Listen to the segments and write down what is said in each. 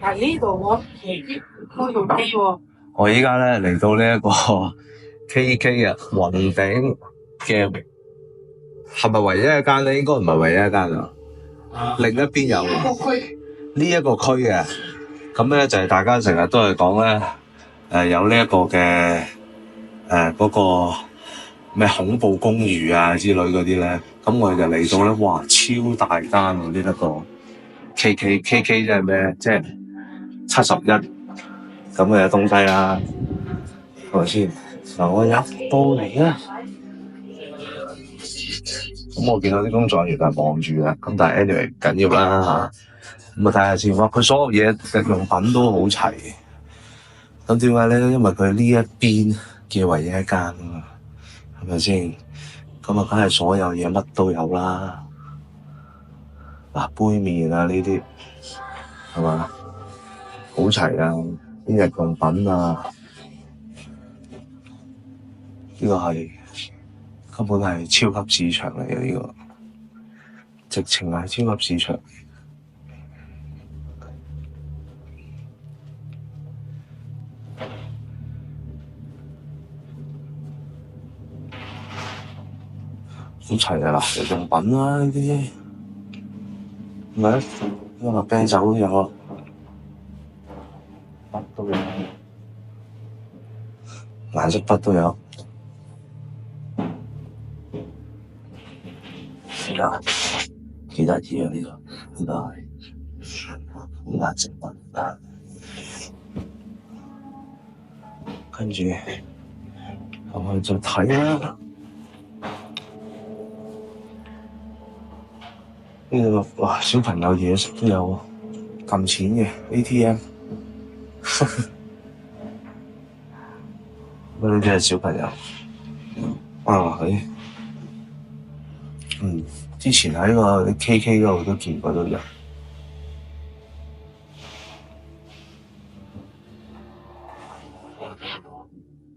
嗱呢度我都用機喎。我依家咧嚟到呢一個 KK 啊雲頂嘅，係咪唯一一間咧？應該唔係唯一一間啊。另一邊有呢一個區嘅，咁咧就係大家成日都係講咧，有呢一個嘅嗰個咩恐怖公寓啊之類嗰啲咧，咁我哋就嚟到咧，哇超大間喎呢一個 KK 即係咩？即係71咁嘅東西啦，係咪先？嗱，我入到嚟啦，咁我見到啲工作人員係望住啦，咁但係 anyway 唔緊要啦嚇，咁啊睇下先。哇，佢所有嘢日用品都好齊，咁點解咧？因為佢呢一邊嘅唯一一間啊嘛，係咪先？咁啊，梗係所有嘢乜都有啦，嗱杯麵啊呢啲係嘛，好齊啊！啲日用品啊，呢個係根本係超級市場嚟嘅，呢個直情係超級市場。好齊啊！嗱，日用品啦呢啲，係咪？呢個啤酒都有，筆都有，顏色筆都有。幾得意啊！呢個係顏色筆啊，跟住我哋再睇啦。呢個哇，小朋友嘢食都有，撳錢嘅 ATM。呢啲係小朋友。啊，之前喺個 KK 嗰度都見過都有。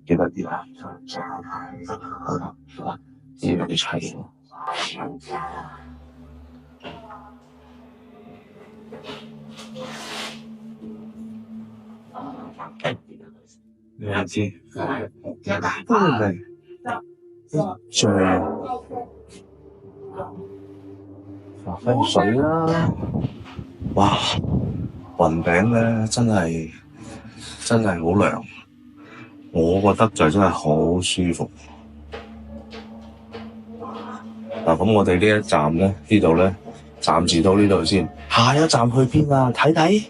幾得意啊！呢樣嘢齊。你又知？都嚟醬發揮水啦！哇，雲頂咧真係好涼，我覺得就真係好舒服。嗱，咁我哋呢一站咧，呢度咧暫時到呢度先，下一站去邊啊？睇睇。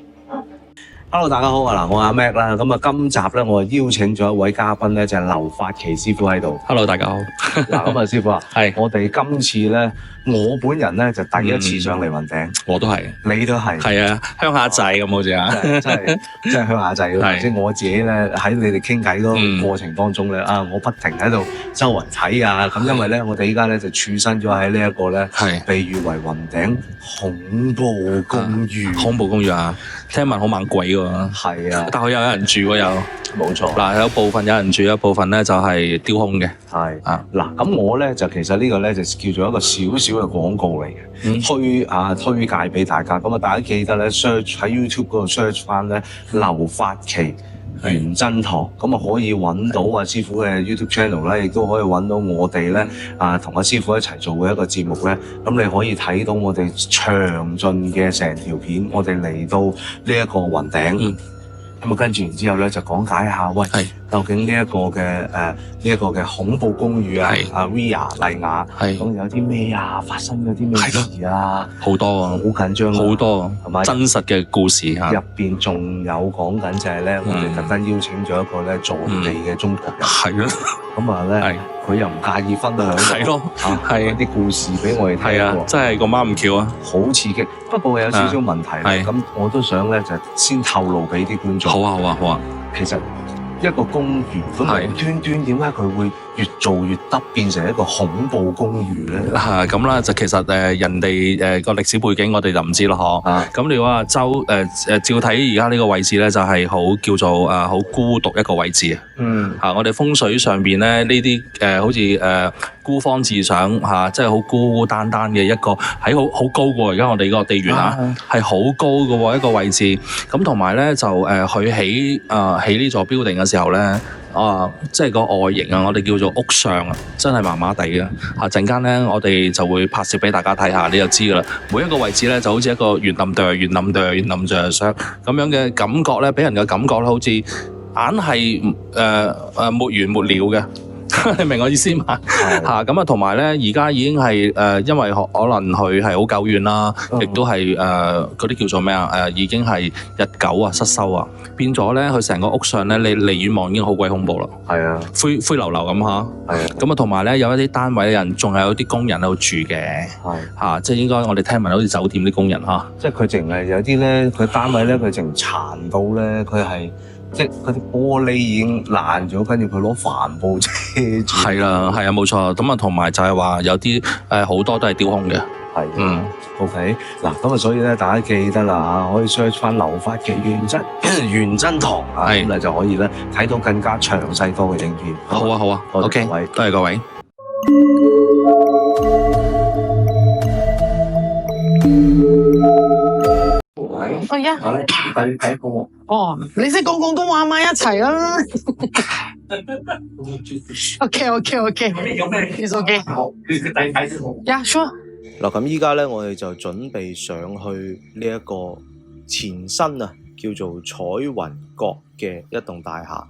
Hello， 大家好啊！嗱，我阿 Mac 啦，咁啊，今集咧我邀請咗一位嘉賓咧，就係劉發奇師傅喺度。Hello， 大家好。嗱，咁啊，師傅啊，係我哋今次咧，我本人咧就第一次上嚟雲頂，我都係，你都係，係啊，鄉下仔咁好似啊，真係鄉下仔咯。即係我自己咧喺你哋傾偈嗰個過程當中咧，我不停喺度周圍睇啊。咁因為咧，我哋依家咧就處身咗喺呢一個咧，被譽為雲頂恐怖公寓。恐怖公寓啊！聽聞好猛鬼喎，係啊，但係有人住喎又，冇錯。嗱，有部分有人住，有部分咧就係丟空嘅。係啊，嗱，咁我咧就其實呢個咧就叫做一個少少嘅廣告嚟嘅，推介俾大家。咁啊，大家記得咧 search 喺 YouTube 嗰度 search 翻咧劉發奇元真堂，咁啊可以揾到阿師傅嘅 YouTube channel 咧，亦都可以揾到我哋咧同阿師傅一齊做嘅一個節目咧。咁你可以睇到我哋詳盡嘅成條片，我哋嚟到呢一個雲頂。咁啊，跟住然之後咧，就講解下，喂，究竟呢一個嘅恐怖公寓啊，阿 Ria 麗雅，咁有啲咩啊？發生咗啲咩事啊？好多啊，好緊張，好多，係咪？真實嘅故事嚇。入邊仲有講緊就係咧，我哋特登邀請咗一個咧在地嘅中國人，係啊，咁啊咧，佢又唔介意分享，係咯，係啲故事俾我哋睇，係啊，真係咁啱唔巧啊，好刺激。不過有少少問題，咁我都想咧就先透露俾啲觀眾。好啊，好啊，好啊。其實一個公寓咁無端端點解佢會越做越得，變成一個恐怖公寓咧？咁啦，就其實人哋個歷史背景我哋就唔知咯，嗬。咁如果話照睇而家呢個位置咧，就係好叫做好孤獨一個位置啊。我哋風水上邊咧呢啲好似孤芳自賞即係好孤孤單單嘅一個喺好高嘅喎。而家我哋個地緣係好高嘅喎一個位置。咁同埋咧就佢起呢座 building 嘅時候咧。即係個外形啊，我哋叫做屋上啊，真係麻麻地嘅。陣間咧，我哋就會拍攝俾大家睇下，你就知噶啦。每一個位置咧，就好似一個圓冧上咁樣嘅感覺咧，俾人嘅感覺咧，好似硬係沒完沒了嘅。你明我意思嘛？咁同埋咧，而家已經係因為可能佢係好久遠啦，亦都係嗰啲叫做咩已經係日久啊失修啊，變咗咧佢成個屋上咧，你離遠望已經好鬼恐怖啦。係啊，灰溜溜咁咁同埋咧有一啲單位嘅人，仲係有啲工人喺度住嘅。即係應該我哋聽聞好似酒店啲工人即係佢淨係有啲咧，佢單位咧佢淨殘到咧，佢係。即係嗰啲玻璃已經爛咗，跟住佢攞帆布遮住。係啊，冇錯。咁同埋就係話有啲好多都係雕空嘅。OK。嗱，咁所以咧，大家記得啦可以 search 翻留發嘅元真堂咁你就可以咧睇到更加詳細多嘅影片。好啊。OK，多謝各位。你識講廣東話嗎？一齊啦。OK。It's okay。好，你睇先好。Yeah, sure。嗱，咁依家咧，我哋就準備上去呢一個前身啊，叫做彩雲閣嘅一棟大廈。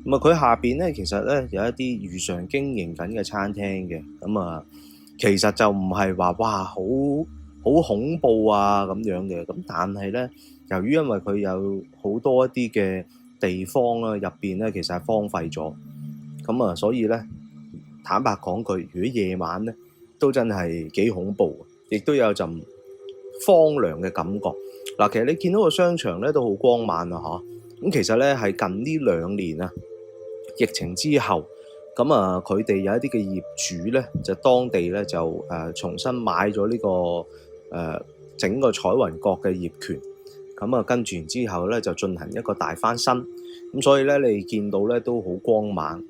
咁佢下邊咧，其實咧有一啲如常經營緊嘅餐廳嘅。咁其實就唔係話哇好恐怖啊咁樣嘅。咁但係咧，由於因為佢有好多一啲嘅地方啦，入邊咧其實係荒廢咗。咁所以咧，坦白講句，如果夜晚咧，都真係幾恐怖，亦都有陣荒涼嘅感覺。嗱，其實你見到個商場咧都好光猛啊，咁其實咧係近呢2年啊，疫情之後，咁佢哋有一啲嘅業主咧，就當地咧就重新買咗呢個整個彩雲閣嘅業權。咁跟住然之後咧就進行一個大翻新。咁所以咧你見到咧都好光猛。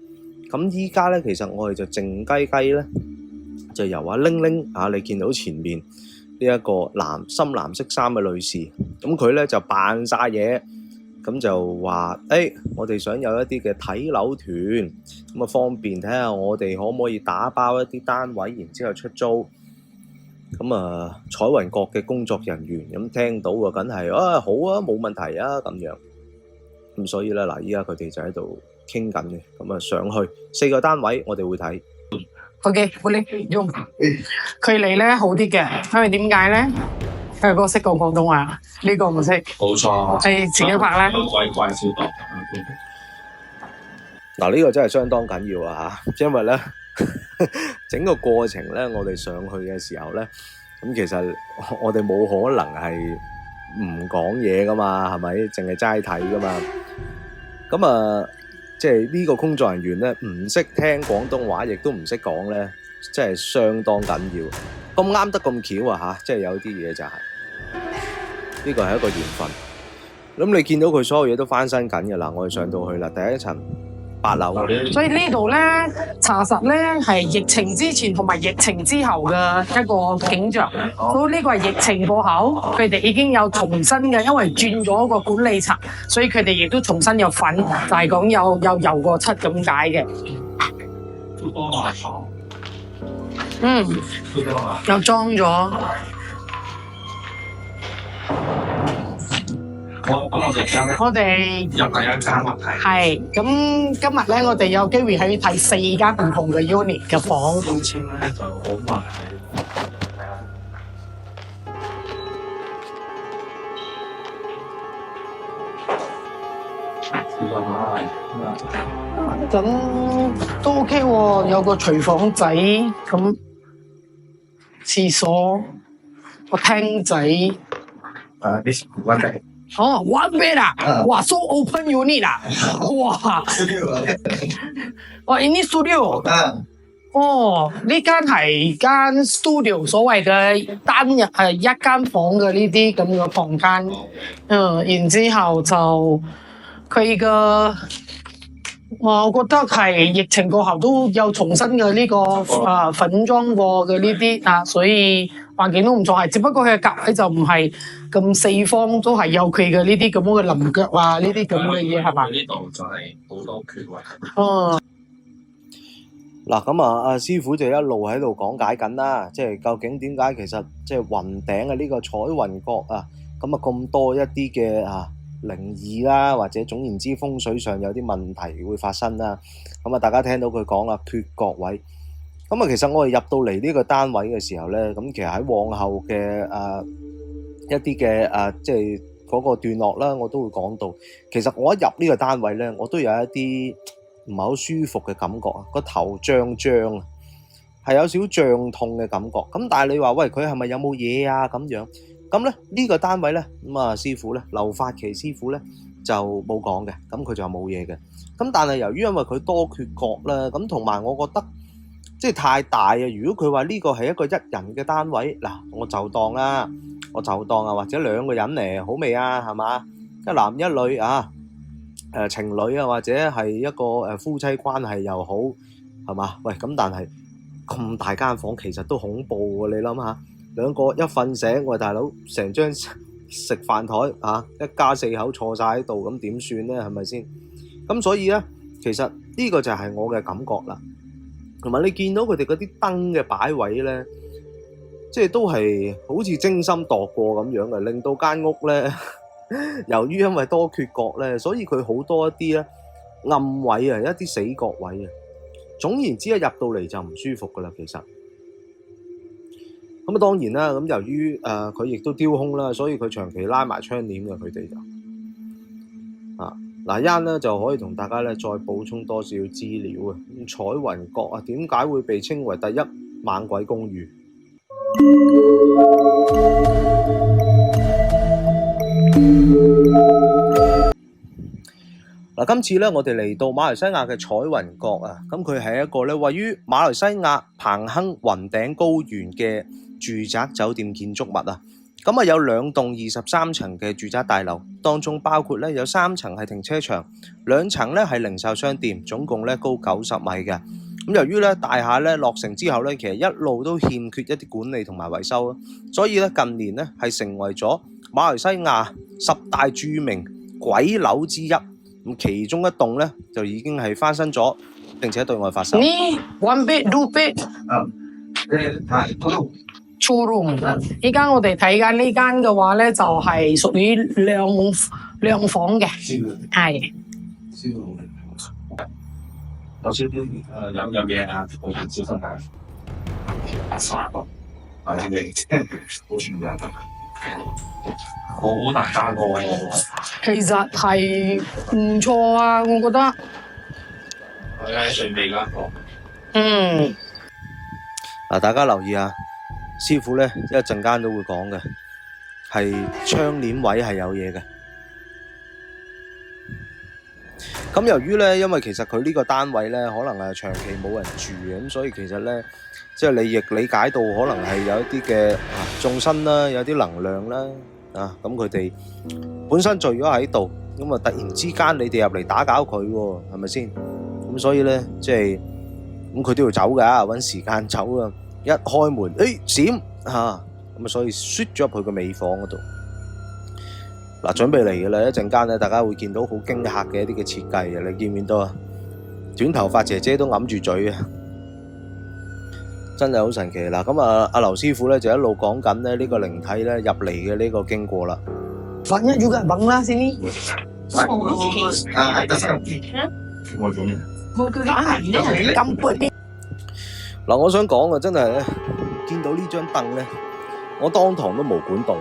咁依家咧其實我哋就靜雞雞咧。就由阿玲玲你見到前面呢一個深藍色衫嘅女士，咁佢咧就扮晒嘢，咁就話我哋想有一啲嘅睇樓團，咁方便睇下我哋可唔可以打包一啲單位，然之後出租。咁彩雲閣嘅工作人員咁聽到梗係好啊，冇問題啊咁樣。咁所以咧依家佢哋就喺度傾緊嘅，咁上去4個單位我哋會睇。OK， 我哋用佢嚟咧好啲嘅，因為點解咧？佢嗰個識講廣東話，呢個唔識。冇錯。係自己拍咧。怪小度。嗱，呢個真係相當緊要啊！因為咧整個過程咧，我哋上去嘅時候咧，咁其實我哋冇可能係唔講嘢噶嘛，係咪？淨係齋睇噶嘛。咁即係呢個工作人員咧，唔識聽廣東話，亦都唔識講咧，真係相當緊要。咁啱得咁巧啊！即係有啲嘢就係呢個係一個緣分。咁你見到佢所有嘢都翻新緊嘅啦，我哋上到去啦，第一層8樓。所以呢度咧查實咧係疫情之前同埋疫情之後嘅一個景象。所以呢個係疫情過後，佢哋已經有重新嘅，因為轉咗個管理層，所以佢哋亦都重新有份，就係講有油過漆咁解嘅。又裝咗。我哋入第一間係咁，今日咧我哋有機會去睇4間唔同嘅 unit 嘅房。標籤咧就好慢。咁都 OK 喎，有個廚房仔，咁廁所個廳仔。呢時冇問題。哦，one bed 啊，哇，so open unit 啊，哇，哇，in this studio，哦，呢間係間 studio，所謂嘅單日係一間房嘅呢啲咁嘅房間，然之後就佢嘅。我覺得係疫情過後都有重新嘅呢個粉裝過嘅呢啲所以環境都唔錯，係只不過佢嘅格位就唔係咁四方，都係有佢嘅呢啲咁嘅稜腳啊，呢啲咁嘅嘢係嘛？呢度就係好多缺位。嗱咁阿師傅就一路喺度講解緊啦，即係究竟點解其實即係雲頂嘅呢個彩雲閣啊，咁咁多一啲嘅靈異啦，或者總言之風水上有啲問題會發生啦。咁大家聽到佢講啦，缺角位。咁其實我哋入到嚟呢個單位嘅時候咧，咁其實喺往後嘅一啲嘅即係嗰個段落啦，我都會講到。其實我一入呢個單位咧，我都有一啲唔係好舒服嘅感覺啊，個頭脹脹啊，係有少少脹痛嘅感覺。咁但係你話喂，佢係咪有冇嘢啊咁樣？咁咧呢個單位咧，師傅咧，劉發琪師傅咧就冇講嘅，咁佢就冇嘢嘅。咁但係由於因為佢多缺角啦，咁同埋我覺得即係太大啊。如果佢話呢個係一個一人嘅單位，嗱我就當或者兩個人嚟，好未啊？係嘛，一男一女情侶啊，或者係一個夫妻關係又好，係嘛？喂，咁但係咁大間房其實都恐怖喎，你諗下。兩個一瞓醒，喂大佬，成張食飯台一家四口坐晒喺度，咁點算咧？係咪先？咁所以咧，其實呢個就係我嘅感覺啦。同埋你見到佢哋嗰啲燈嘅擺位咧，即係都係好似精心度過咁樣嘅，令到間屋咧，由於因為多缺角咧，所以佢好多一啲咧暗位啊，一啲死角位啊。總言之，一入到嚟就唔舒服噶啦，其實。咁當然啦，咁由於佢亦都丟空啦，所以佢長期拉埋窗簾嘅，佢哋就嗱一陣咧就可以同大家咧再補充多少資料啊。彩雲閣點解會被稱為第一猛鬼公寓？今次咧我哋嚟到馬來西亞嘅彩雲閣啊，咁佢係一個咧位於馬來西亞彭亨雲頂高原嘅住宅酒店建築物啊，咁有2棟23層嘅住宅大樓，當中包括咧有3層係停車場，2層咧係零售商店，總共咧高90米嘅。咁由於咧大廈咧落成之後咧，其實一路都欠缺一啲管理同埋維修啊，所以咧近年咧係成為咗馬來西亞10大著名鬼樓之一。咁其中一棟咧就已經係翻新咗，並且對外發售。One bed, two bed. Two room。依家我哋睇緊呢間嘅話咧，就係屬於兩房嘅，係。有少啲有嘢啊，我小心下。好大間喎，其實係唔錯啊，我覺得。係喺上面間房。大家留意啊，師傅咧一陣間都會講嘅，係窗簾位係有嘢嘅。咁由於咧，因為其實佢呢個單位咧，可能係長期冇人住嘅，咁所以其實咧，即係你亦理解到可能係有一啲嘅眾生啦，有啲能量啦，咁佢哋本身聚咗喺度，咁突然之間你哋入嚟打攪佢喎，係咪先？咁所以咧，即係咁佢都要走㗎，搵時間走啊！一開門，閃咁所以啜咗入去個尾房嗰度。準備嚟嘅啦，一陣間咧，大家會見到好驚嚇嘅一啲嘅設計啊！你見唔見到啊？短頭髮姐姐都揞住嘴啊！真係好神奇啦！咁阿劉師傅咧就一路講緊咧呢個靈體咧入嚟嘅呢個經過啦。Banyak juga bang lah sini. Mau ke kampung ni. 我想講啊，真係咧，見到呢張凳咧，我當堂都毛管動。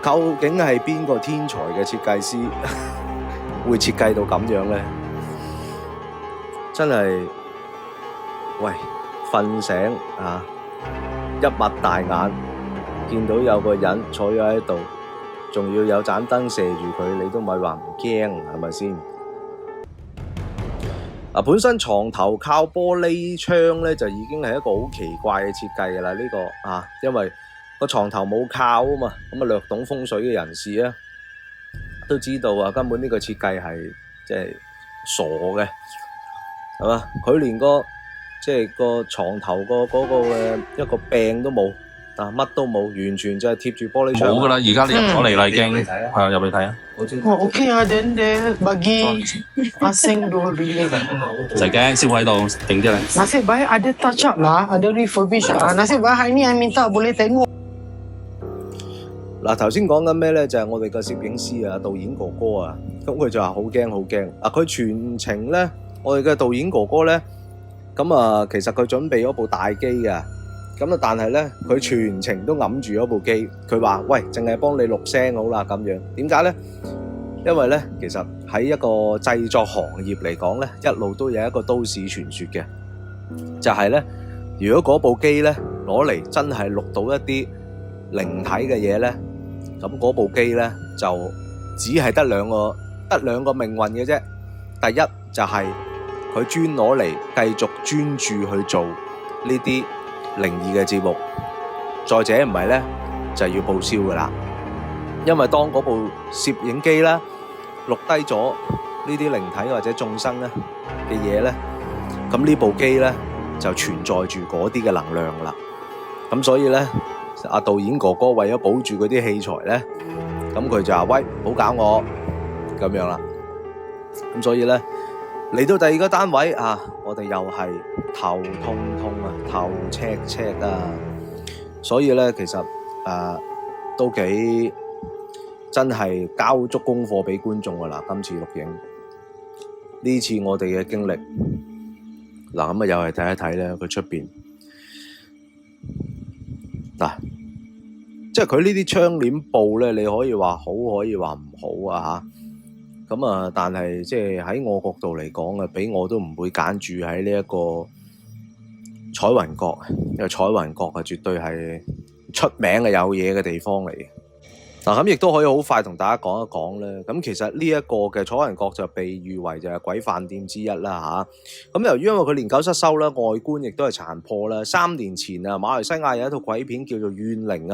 究竟係邊個天才嘅設計師會設計到咁樣咧？真係，喂，瞓醒一擘大眼，見到有個人坐咗喺度，仲要有盞燈射住佢，你都咪話唔驚，係咪先？本身床頭靠玻璃窗咧，就已經係一個好奇怪嘅設計㗎啦。呢個因為個床頭冇靠啊嘛，咁略懂風水嘅人士咧都知道根本呢個設計係即係傻嘅，係嘛？佢連個床頭個一個柄都冇，乜都冇，完全就係貼住玻璃窗。冇㗎啦，而家你入咗嚟啦已經，係入嚟睇啊！OK then bagi asing 2 bilik. 就驚師傅喺度定啲嚟。Nasib baik ada touch up lah, ada refurbish. Nasib baik hari ni I minta boleh tengok. 頭先講緊咩咧？就係我哋嘅攝影師導演哥哥咁佢就話好驚好驚。佢全程咧，我哋嘅導演哥哥咧，其實佢準備咗部大機嘅。但係咧，佢全程都揞住咗部機。佢話：喂，淨係幫你錄聲好啦咁樣。點解咧？因為咧，其實喺一個製作行業嚟講咧，一路都有一個都市傳說嘅，就係咧，如果嗰部機咧攞嚟真係錄到一啲靈體嘅嘢咧，咁嗰部機咧就只係得兩個命運嘅啫。第一就係佢專攞嚟繼續專注去做呢啲靈異嘅節目，再者唔係咧就要報銷噶啦。因為當嗰部攝影機咧錄低咗呢啲靈體或者眾生咧嘅嘢咧，咁呢部機咧就存在住嗰啲嘅能量啦。咁所以咧，導演哥哥為咗保住嗰啲器材咧，咁佢就話：喂，唔好搞我咁樣啦。咁所以咧，嚟到第二個單位我哋又係頭痛痛頭赤赤所以咧其實都幾真係交足功課俾觀眾噶啦。今次錄影呢次我哋嘅經歷咁又係睇一睇咧佢出邊即係佢呢啲窗簾布咧，你可以話好，可以話唔好但係即係喺我角度嚟講俾我都唔會揀住喺呢一個彩雲閣，因為彩雲閣絕對係出名嘅有嘢嘅地方嚟嘅。咁亦都可以好快同大家講一講咧。咁其實呢一個嘅彩雲閣就被譽為就係鬼飯店之一啦咁由於因為佢年久失修啦，外觀亦都係殘破啦。3年前馬來西亞有一套鬼片叫做《怨靈》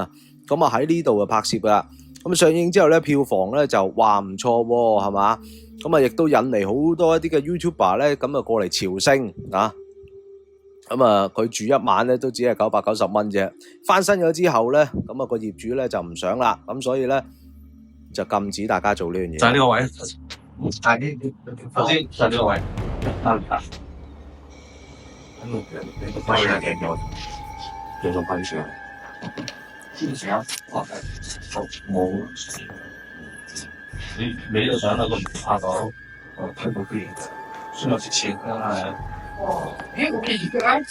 喺呢度拍攝噶。咁上映之後咧，票房咧就話唔錯喎，係嘛？亦都引嚟好多一啲嘅 YouTuber 咧，過嚟朝聖佢住一晚咧都只係990蚊啫。翻新咗之後咧，個業主咧就唔想啦，所以咧就禁止大家做呢樣嘢。就係呢個位，頭先就係呢個位。你就想那個拍到拍到啲需要錢啦。我給你個案。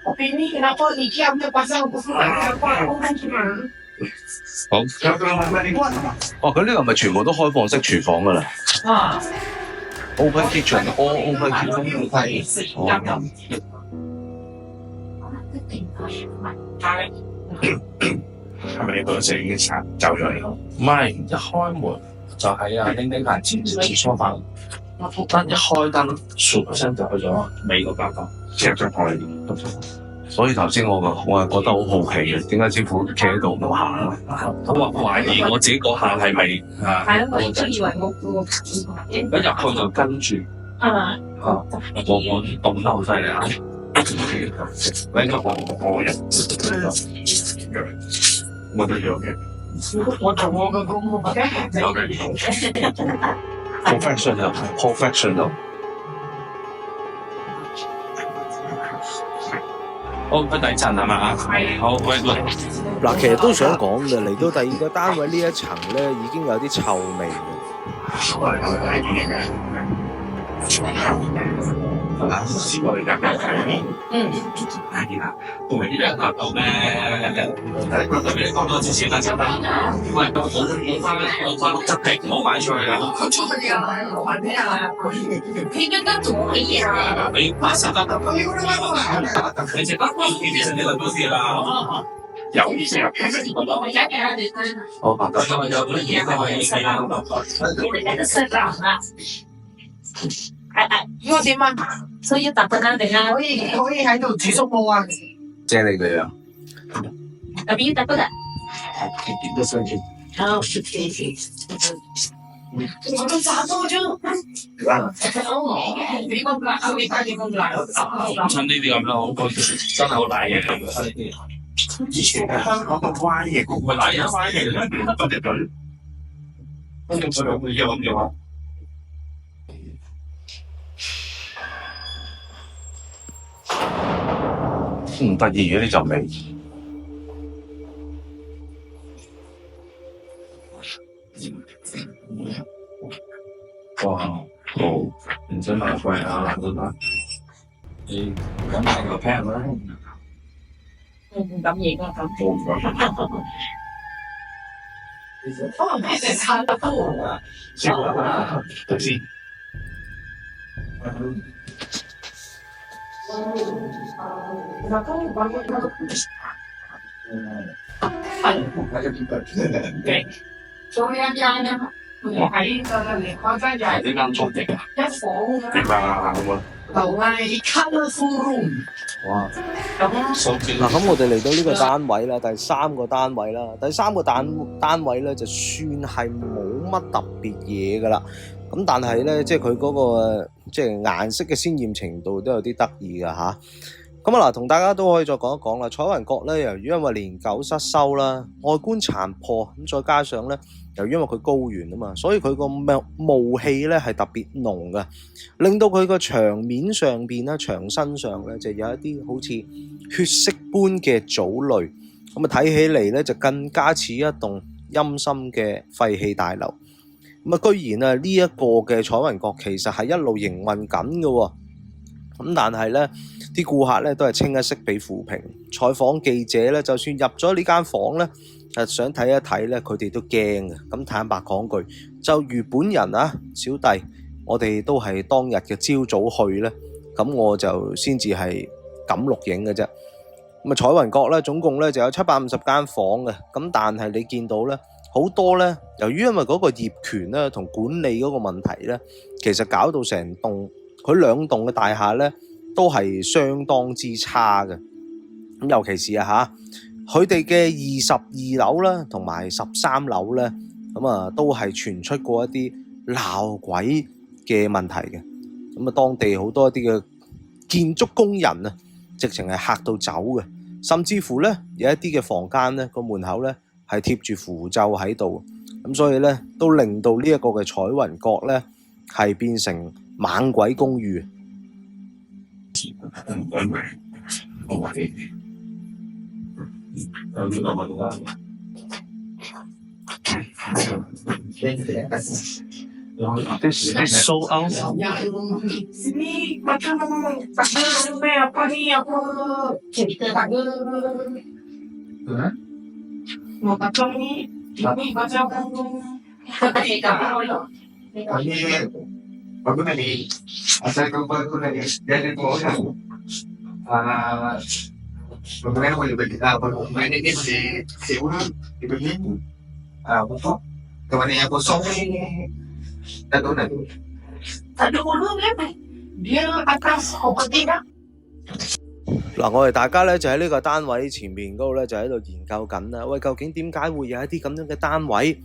我俾你kenapa你diam je pasal aku suruh kau kan cuma。好。佢呢個係咪全部都開放式廚房㗎啦？Open kitchen，all open kitchen。係咪你嗰陣已經走咗嚟？唔係，一開門就喺丁丁行前廁所房，一開燈，唰一聲就去咗尾嗰間房，即係將開。所以頭先我係覺得好好奇嘅，點解師傅企喺度唔行咧？我懷疑我自己嗰下係咪我以為我一入去就跟住，我動得好犀利啊！我都有嘅。我做我嘅工作嘅。Professional。好，去第一層係嘛？好，喂。其實都想講嘅，嚟到第二個單位呢一層咧，已經有啲臭味都未必有達到咩？你講多次先啦，先啦。喂，我翻質地唔好賣出去啦。你跟他做乜嘢啊？你拍實得，你只得你變成你個東西啦。有意思啊！好，應該點啊？所以特登定啊，可以喺度住宿冇啊？借你嘅樣。特別特登啊。好，我都炸多咗。你咁辣，你快啲咁辣。親呢啲咁樣好真係好大嘢。以前喺香港咁歪嘅，個個大人歪嘅咧，不得了。咁所以我要咁樣。唔得意嘅呢陣味。哇，好，認真買貴啊，難到難。你咁買個 pen 啦。唔敢認啊咁。可能你食餐得多。笑啊，讀先。做呢一間咧，我喺離開間就係呢間租嘅。一房明白啊，咁啊。樓係 colourful room。哇！咁嗱，咁我哋嚟到呢個單位啦，第三個單位啦，第三個單位咧就算係冇乜特別嘢噶啦，咁但係咧即係佢嗰個即係顏色嘅鮮豔程度都有啲得意噶吓。咁啊嗱，同大家都可以再講一講啦。彩雲閣咧，由於因為年久失修啦，外觀殘破，咁再加上咧，由於因為佢高原啊嘛，所以佢個霧氣咧係特別濃嘅，令到佢個牆面上邊咧、牆身上咧就有一啲好似血色般嘅藻類，咁啊睇起嚟咧就更加似一棟陰森嘅廢棄大樓。咁啊，居然啊呢一個嘅彩雲閣其實係一路營運緊嘅喎。咁但係咧，啲顧客咧都係清一色俾負評。採訪記者咧，就算入咗呢間房咧，想睇一睇咧，佢哋都驚嘅。咁坦白講句，就如本人啊，小弟，我哋都係當日嘅朝早去咧，咁我就先至係敢錄影嘅啫。咁啊，彩雲閣咧總共咧就有750間房嘅，咁但係你見到咧好多咧，由於因為嗰個業權咧同管理嗰個問題咧，其實搞到成棟。佢兩棟嘅大廈咧，都係相當之差嘅。咁尤其是啊嚇，佢哋嘅22樓啦，同埋13樓咧，咁啊都係傳出過一啲鬧鬼嘅問題嘅。咁啊，當地好多一啲嘅建築工人啊，直情係嚇到走嘅。甚至乎咧，有一啲嘅房間咧，個門口咧係貼住符咒喺度。咁所以咧，都令到呢一個嘅彩雲閣咧係變成猛鬼公寓。This sold out。Sini macam apa ni apa cerita tak ke? Mau macam ni, ini macam Ini bagus ni. Asal kau bagus ni, jadi kau bagaimana boleh berita bagaimana ni si ulang dibeli betul. Kawan yang kosong ni tak tahu nak. tak ada ulung kan? Dia atas opening ah. 嗱，我哋大家咧就喺呢個單位前面嗰度咧就喺度研究緊啦。喂，究竟點解會有一啲咁樣嘅單位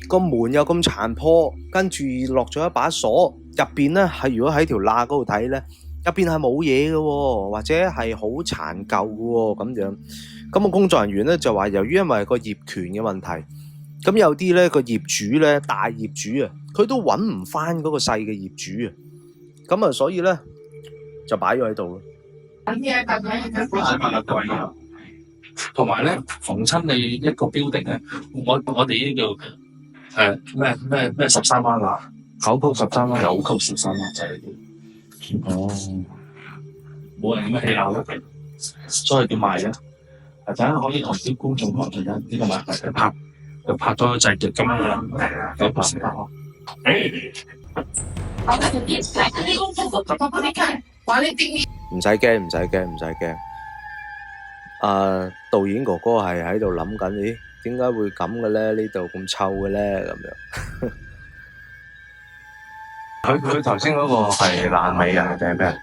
個門又咁殘破，跟住落咗一把鎖，入邊咧係如果喺條罅嗰度睇咧，入邊係冇嘢嘅喎，或者係好殘舊嘅喎咁樣。咁個工作人員咧就話，由於因為個業權嘅問題，咁有啲咧個業主咧大業主啊，佢都揾唔翻嗰個細嘅業主啊，咁啊所以咧就擺咗喺度。同埋咧，逢親你一個 building 咧，我哋呢叫咩13灣啦，9曲13灣，9曲13灣就係呢啲。哦，冇人咁樣起鬧嘅，所以點賣咧？大家可以同啲觀眾講一下呢個問題，拍咗就係咁樣9%啊。唔使驚，唔使驚，唔使驚。導演哥哥係喺度諗緊，咦，點解會咁嘅咧？呢度咁臭嘅咧？咁樣。佢頭先嗰個係爛尾啊定係咩？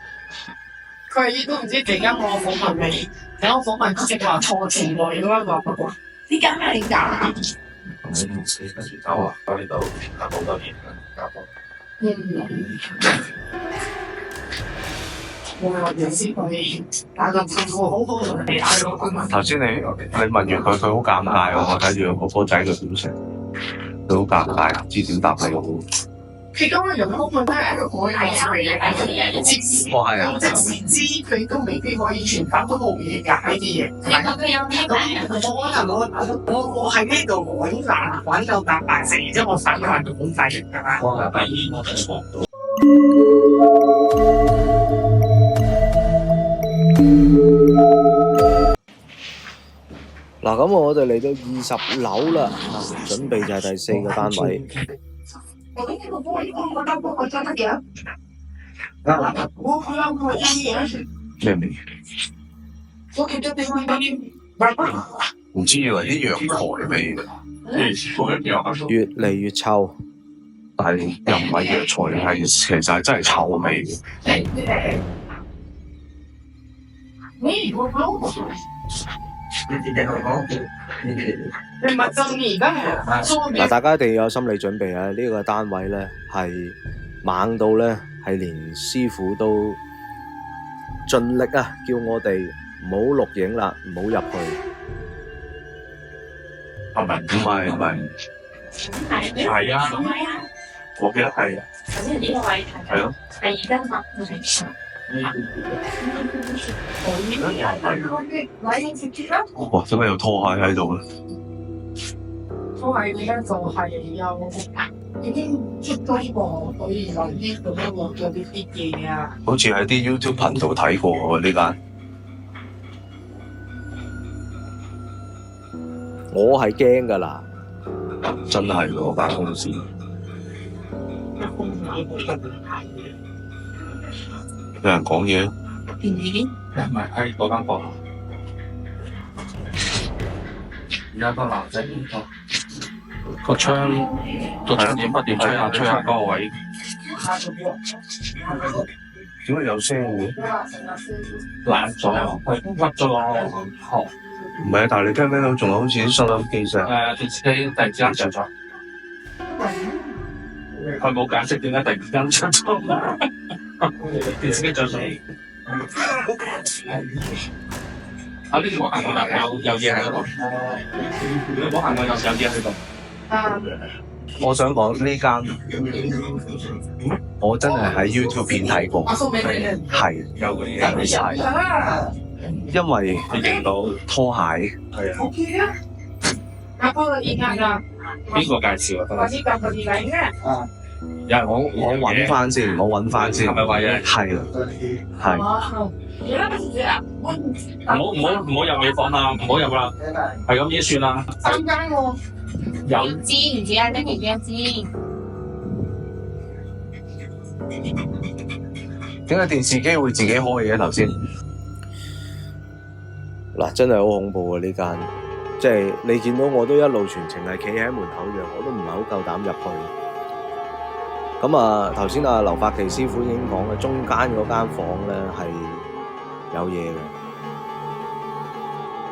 佢都唔知陣間我訪問你，等我訪問佢直話錯前類嗰一個，呢間咩㗎？跟住走啊！喺呢度好多年啦，我話原先佢打個字幕好好同人哋打咗。頭先你問完佢，佢好尷尬喎，我睇住個哥哥仔嘅表情，佢好尷尬，唔知點答你好。佢今日用嗰個都係一個可以係嘅，即時知佢都未必可以全班都冇理解啲嘢。我喺呢度揾到搭大成，然之後我反翻到咁快嘅㗎嘛。我係第二個錯到。嗱，咁我哋嚟到20樓啦，準備就係第4個單位。咩味？唔知以為啲藥材味，越嚟越臭。但係又唔係藥材，係其實係真係臭味嘅。嗱，大家一定要有心理準備啊！呢個單位咧係猛到咧係連師傅都盡力啊，叫我哋唔好錄影啦，唔好入去。唔係，係啊，我記得係啊，首先呢個位係咯，第二間房係。哇！做咩有拖鞋喺度咧？拖鞋而家就係有已經出咗個，所以有啲咁樣落咗啲嘢啊。好似喺啲 YouTube 頻道睇過喎呢間。我係驚㗎啦，真係喎間公司。有人講嘢？唔係喺嗰間房。而家個男仔個窗點不斷吹下嗰個位。點解有聲嘅？爛咗，係屈咗個殼。唔係啊，但係你聽唔聽到仲有好似啲收音機聲？電視機突然之間着咗。佢冇解釋點解突然之間着咗。電視機着咗。啊！呢個行過有嘢喺度。我行過有嘢喺度。我想講呢間，我真係喺 YouTube 片睇過，係有嗰啲嘢。因為你認到拖鞋係啊？邊個介紹啊？有人我揾翻先，係咪話嘢？係係。唔好入尾房啦，唔好入啦，係咁已經算啦。3間喎。有唔知啊，跟住幾知？點解電視機會自己開嘅頭先？嗱，真係好恐怖啊！呢間，即係你見到我都一路全程係企喺門口嘅，我都唔係好夠膽入去。咁啊，頭先啊劉發奇師傅已經講嘅，中間嗰間房咧係有嘢嘅，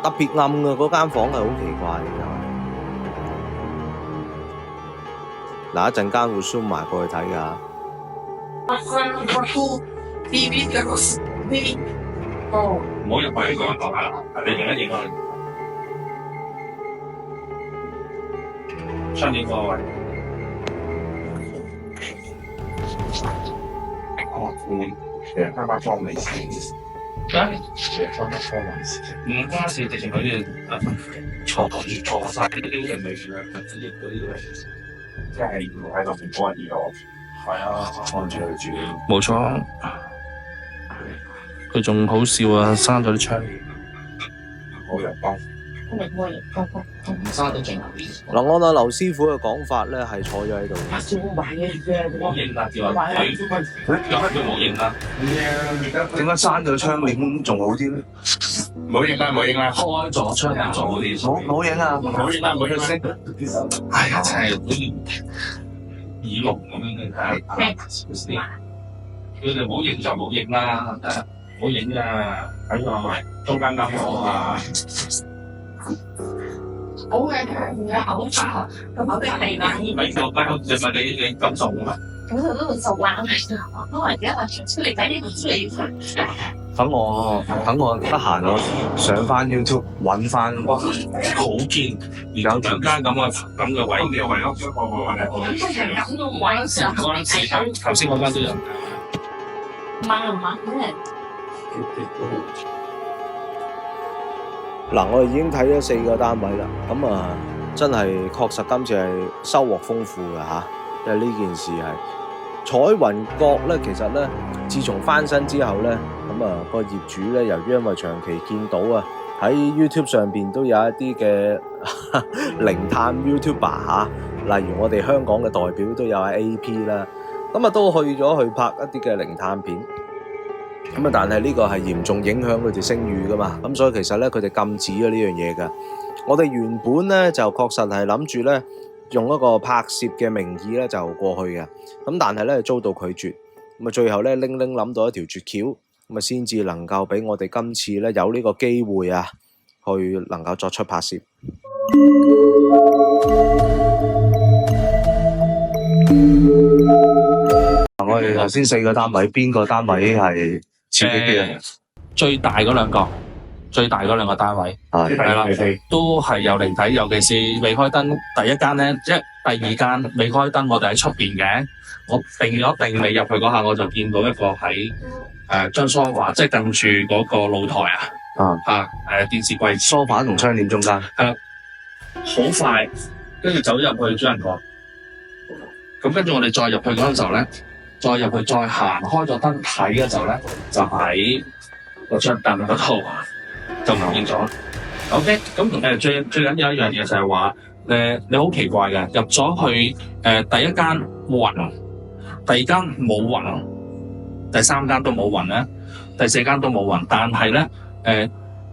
特別暗嘅嗰間房係好奇怪嘅。嗱，一陣間會 zoom 埋過去睇㗎。唔好入去呢個講下啦，你認一認佢。窗簾個位。其實啱啱裝未事。唔關事，直情佢哋錯晒啲人味嘅，嗰啲即係喺度唔關意我。係啊，看住佢住。冇錯。佢仲好笑啊！閂咗啲窗，冇人幫。閂都仲有啲。嗱，按照劉師傅嘅講法咧，係坐咗喺度。冇認啦，叫話有乜叫冇認啦？點解閂咗窗簾仲好啲咧？冇影啦，冇影啦，開咗窗入做嗰啲，冇影啊！冇影啦，冇影啦。哎呀，真係好似耳聾咁樣嘅，佢哋冇影就冇影啦，冇影啊！喺個中間間房啊，好嘅，我口罩，咁我哋係啦。咪個包，就咪你咁做啊？咁佢都會熟啦，因為而家話出嚟睇呢個出嚟。等我得閒，我上翻 YouTube 揾翻，好堅，有兩間咁嘅位嘅位咯。咁都位上嗰陣時頭先嗰間都有。慢慢咧。嗱，我哋已經睇咗4個單位啦，咁啊，真係確實今次係收穫豐富嘅嚇，因為呢件事係彩雲閣咧，其實咧，自從翻新之後咧，咁啊個業主咧，由於因為長期見到啊喺 YouTube 上邊都有一啲嘅靈探 YouTuber 嚇，例如我哋香港嘅代表都有喺 AP 啦，咁啊都去咗去拍一啲嘅靈探片。咁啊，但係呢個係嚴重影響佢哋聲譽噶嘛，咁所以其實咧佢哋禁止咗呢樣嘢噶。我哋原本咧就確實係諗住咧用一個拍攝嘅名義咧就過去嘅，咁但係咧遭到拒絕，咁啊最後咧拎諗到一條絕橋，咁啊先至能夠俾我哋今次咧有呢個機會啊，去能夠作出拍攝。我哋頭先4個單位，邊個單位係刺激啲啊？最大嗰兩個單位係啦，都係有靈體，尤其是未開燈第一間咧，即係第二間未開燈，我哋喺出邊嘅。我定咗定未入去嗰下，我就見到一個喺張梳化，即係近住嗰個露台電視櫃梳化同窗簾中間。係啦，好快，跟住走入去主人閣。咁跟住我哋再入去嗰陣時候咧，再入去再行開咗燈睇嘅時候咧，就喺個張凳嗰度就唔見咗。OK， 咁最緊要一樣嘢就係話你好奇怪嘅，入咗去第一間雲，第二間冇雲，第三間都冇雲咧，第四間都冇雲，但係咧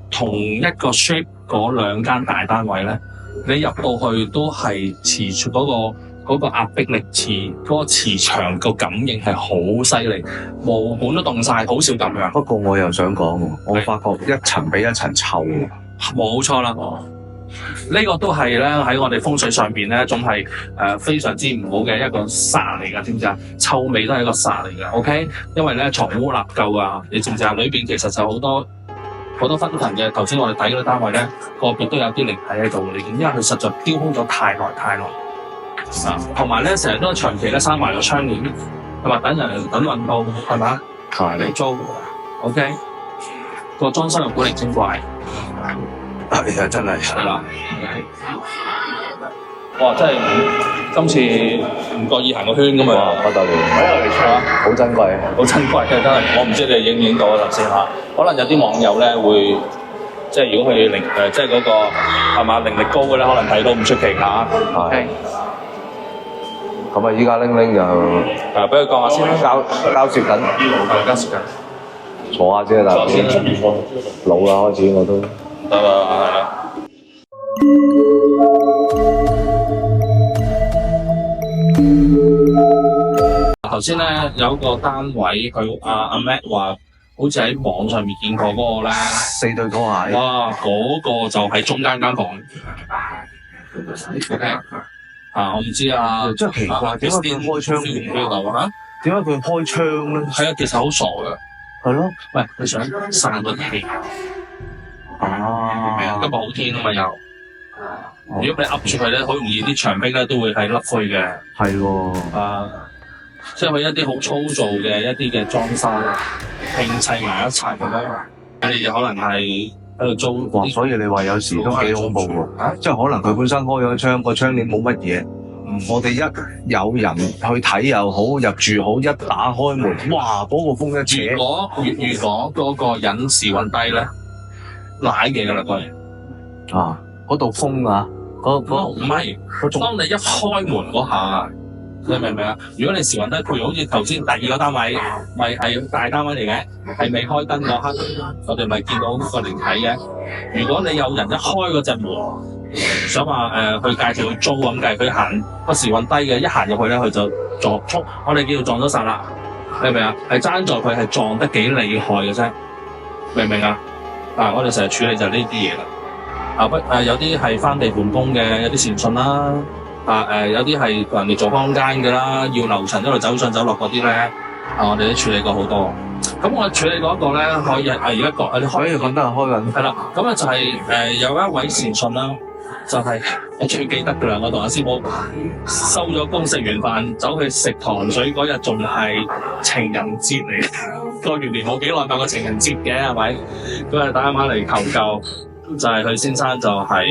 同一個 shape 嗰兩間大單位咧，你入到去都係持住嗰個壓迫力嗰個磁場個感應係好犀利，毛管都凍晒，好少咁樣。不過我又想講喎，我發覺一層比一層臭。冇錯啦，呢個都係咧喺我哋風水上邊咧，仲係非常之唔好嘅一個煞嚟㗎，知唔知啊？臭味都係一個煞嚟㗎 ，OK？因為咧藏污納垢啊，你知唔知啊？裏邊其實就好多分層嘅。頭先我哋睇嗰啲單位咧，個別都有啲靈體喺度，你見，因為佢實在丟空咗太耐。同埋咧，成日都長期咧閂埋個窗簾，係咪等人等運到，係咪？嚟租 ，OK？個裝修又古靈精怪，係啊，真係係啦。哇！真係今次唔覺意行個圈咁啊！不得了，好珍貴，好珍貴嘅真係。我唔知你哋影唔影到啊頭先嚇。可能有啲網友咧會，即係如果佢即係嗰個係嘛靈力高嘅咧，可能睇到唔出奇嚇。係。咁啊！依家拎就俾佢講下先啦。交涉緊，交涉緊。坐下先啊，大佬。老啦，開始我都。得啦，係啦。頭先咧有個單位，佢阿 Matt 話，好似喺網上面見過嗰個咧4對拖鞋。哇！嗰個就喺中間間房。OK。我唔知啊，真係奇怪，點解佢開窗嘅？點解佢開窗咧？係啊，其實好傻嘅。係咯。喂，你想散個氣？今日好天啊嘛又。如果你噏住佢咧，好容易啲牆壁咧都會係凹灰嘅。係喎。即係佢一啲好粗糙嘅一啲嘅裝修拼砌埋一齊咁樣，你就可能係喺度租。哇！所以你話有時都幾恐怖喎。即係可能佢本身開咗窗，個窗簾冇乜嘢。我哋一有人去睇又好，入住好，一打開門，哇！嗰個風一扯。如果嗰個人時運低咧，瀨嘢㗎啦佢。嗰度風啊，唔係，當你一開門嗰下，你明唔明啊？如果你時運低，譬如好似頭先第二個單位，咪係大單位嚟嘅，係未開燈嗰刻，我哋咪見到個靈體嘅。如果你有人一開嗰隻門，想話去介紹去租咁計，佢行個時運低嘅，一行入去咧，佢就撞衝，我哋叫做撞咗煞啦。你明唔明啊？係爭在佢係撞得幾厲害嘅啫，明唔明啊？我哋成日處理就係呢啲嘢啦。有啲係翻地盤工嘅，有啲善信啦。有啲係人哋做坊間嘅啦，要樓層一路走上走落嗰啲咧，我哋都處理過好多。咁我處理過一個咧，可以而家講，你可以講得開緊。係啦，咁啊就係有一位善信啦，就係我最記得㗎啦，我同阿師母收咗工食完飯，走去食糖水嗰日仲係情人節嚟嘅，過完年冇幾耐辦個情人節嘅係咪？嗰日打電話嚟求救，就係佢先生就係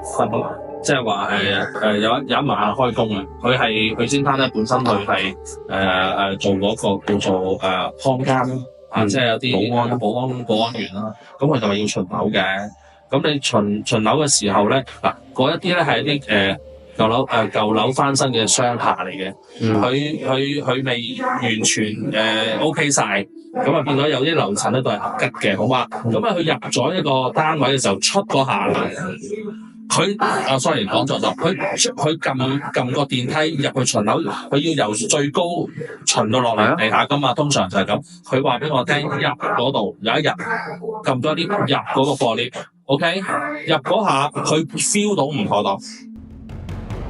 瞓。即係話有一晚開工啊！佢先生咧本身佢係做嗰個叫做看監啦，即係有啲保安員啦。咁佢就係要巡樓嘅。咁你巡樓嘅時候咧，嗱嗰一啲咧係一啲舊樓翻新嘅商廈嚟嘅。佢未完全OK 晒，咁啊變咗有啲樓層咧都係合吉嘅，好嘛？咁啊佢入咗一個單位嘅時候出嗰下。sorry 講錯咗，佢撳個電梯入去巡樓，佢要由最高巡到落嚟地下噶嘛，通常就係咁。佢話俾我聽，入嗰度有一日撳咗啲入嗰個貨 lift，OK， 入嗰下佢 feel 到唔妥當，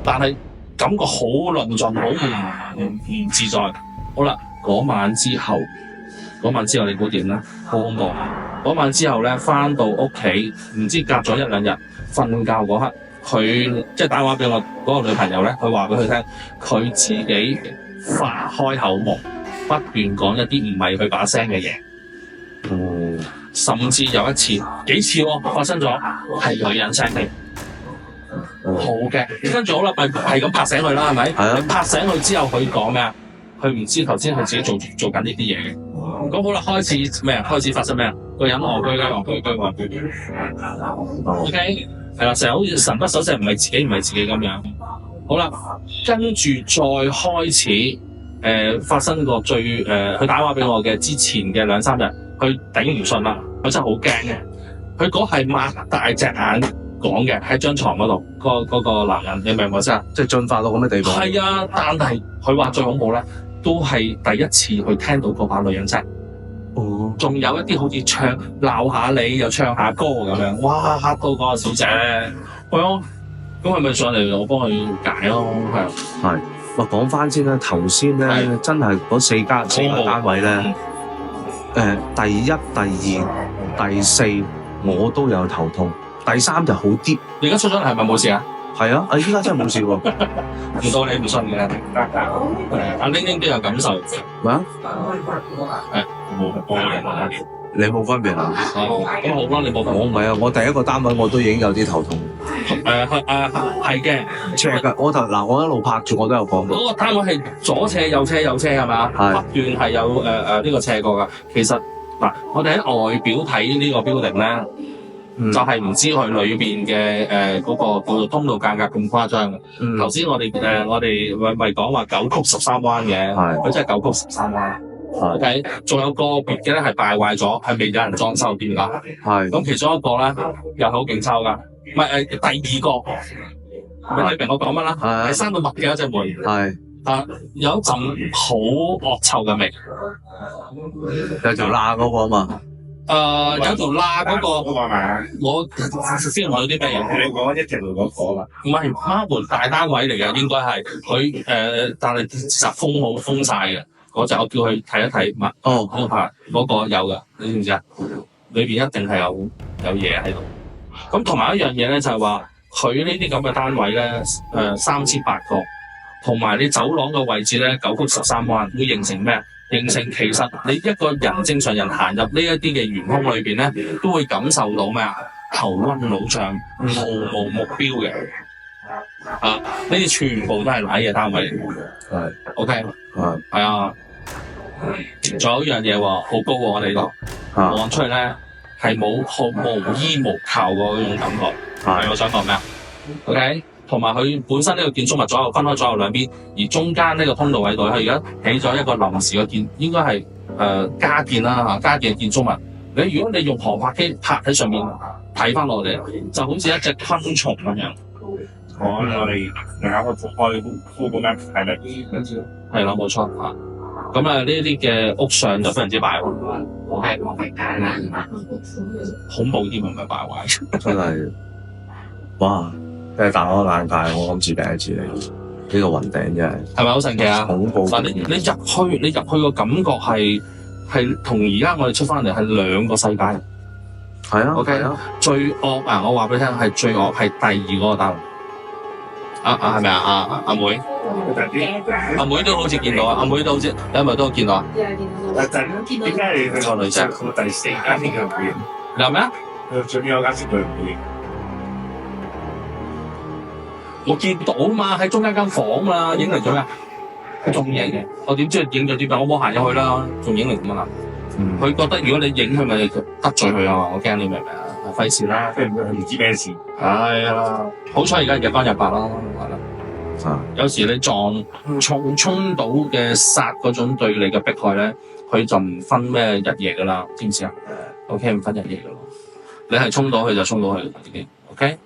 但係感覺好論盡，好唔自在。好啦，嗰晚之後你估點咧？好恐怖！嗰晚之後咧，翻到屋企，唔知隔咗一兩日，瞓覺嗰刻，佢即係打電話俾我嗰個女朋友咧，佢話俾佢聽，佢自己發開口夢，不斷講一啲唔係佢把聲嘅嘢。甚至有一次幾次發生咗係女人聲嚟。好嘅，跟住好啦，咪係咁拍醒佢啦，係咪？係拍醒佢之後，佢講咩啊？佢唔知頭先佢自己做緊呢啲嘢嘅。咁好啦，開始咩啊？開始發生咩啊？個人戇居居。OK， 係啦，成日好似神不守舍，唔係自己咁樣。好啦，跟住再開始發生個最佢打電話俾我嘅之前嘅兩三日，佢頂唔順啦，佢真係好驚嘅。佢嗰係擘大隻眼講嘅，喺張床嗰度，嗰個男人，你明唔明我先啊？即係進化到咁嘅地步。係啊，但係佢話最恐怖咧，都係第一次去聽到嗰把女人聲。仲有一啲好似鬧下你又唱下歌咁樣，哇嚇到嗰個小姐，係咯，咁係咪上嚟我幫佢解咯？係。喂，講翻先啦，頭先咧真係嗰四個單位咧，第一、第二、第四我都有頭痛，第三就好啲。你而家出咗嚟係咪冇事啊？係啊，依家真係冇事喎。唔到你唔信嘅，阿玲玲都有感受。咩啊？冇你冇分別啊？咁好啦，你冇分別。我唔係啊，我第一個單位我都已經有啲頭痛。係嘅，斜嘅。我一路拍住我都有講過。嗰個單位係左斜右斜係咪啊？不斷係有呢個斜角㗎。其實嗱，我哋喺外表睇呢個 building 咧。就係唔知佢裏邊嘅嗰個叫做通道間隔咁誇張嘅。頭先我哋咪講話九曲13彎嘅，佢真係九曲13彎。OK， 仲有個別嘅咧係敗壞咗，係未有人裝修掂㗎。咁其中一個咧又好勁抽㗎，唔係第二個，你明我講乜啦？係閂到密嘅一隻門。有一陣好惡臭嘅味。有條罅嗰個啊嘛。有條罅嗰個，我先問有啲咩嘢？你講一條路嗰個嘛？唔係孖門大單位嚟嘅，應該係佢但係實封晒嘅。嗰陣我叫佢睇一睇，嗰個牌嗰個有㗎，你知唔知啊？裏邊一定係有嘢喺度。咁同埋一樣嘢咧，就係話佢呢啲咁嘅單位咧，3千8個，同埋你走廊嘅位置咧，9曲13彎，會形成咩？形成其實你一個人正常人行入呢一啲嘅圓空裏邊咧，都會感受到咩啊？頭暈腦脹，毫無目標嘅。呢啲全部都係瀨嘢單位嚟嘅。係。OK。係啊。仲有一樣嘢喎，好高喎，我哋呢度望出去咧係冇無依無靠嗰種感覺。係。我想講咩啊 ？OK。同埋佢本身呢個建築物左右分開左右兩邊，而中間呢個通道位度，佢而家起咗一個臨時嘅建，應該係加建啦嚇，加建嘅建築物。如果你用航拍機拍喺上面睇翻落嚟，就好似一隻昆蟲咁樣。我哋兩個開副本咧係咪？係啦，冇錯嚇。咁呢啲嘅屋上就非常之敗壞，恐怖添，唔係敗壞。真係，哇！真係大開眼界，我今次第一次嚟呢個雲頂真係，係咪好神奇啊？恐怖！嗱，你入去個感覺係同而家我哋出翻嚟係兩個世界。係啊 OK 啊，最惡啊！我話俾你聽，係最惡係第二嗰個單位。係咪啊？阿妹，阿妹都好似見到啊！阿妹都好似，你係咪都見到啊？點解你去個女仔第四間先叫會員？你話咩啊？最邊有間先叫會員？我見到嘛，喺中間間房嘛，影嚟做咩？佢仲影嘅，我點知佢影咗啲咩？我冇行入去啦，仲影嚟點啊？佢覺得如果你影佢，咪得罪佢啊嘛！我驚你明唔明啊？費事啦，唔知咩事。係啊，好彩而家日光日白啦，係啦。有時你衝到嘅殺嗰種對你嘅迫害咧，佢就唔分咩日夜噶啦，知唔知啊？OK， 唔分日夜噶咯，你係衝到去就衝到去已經 OK。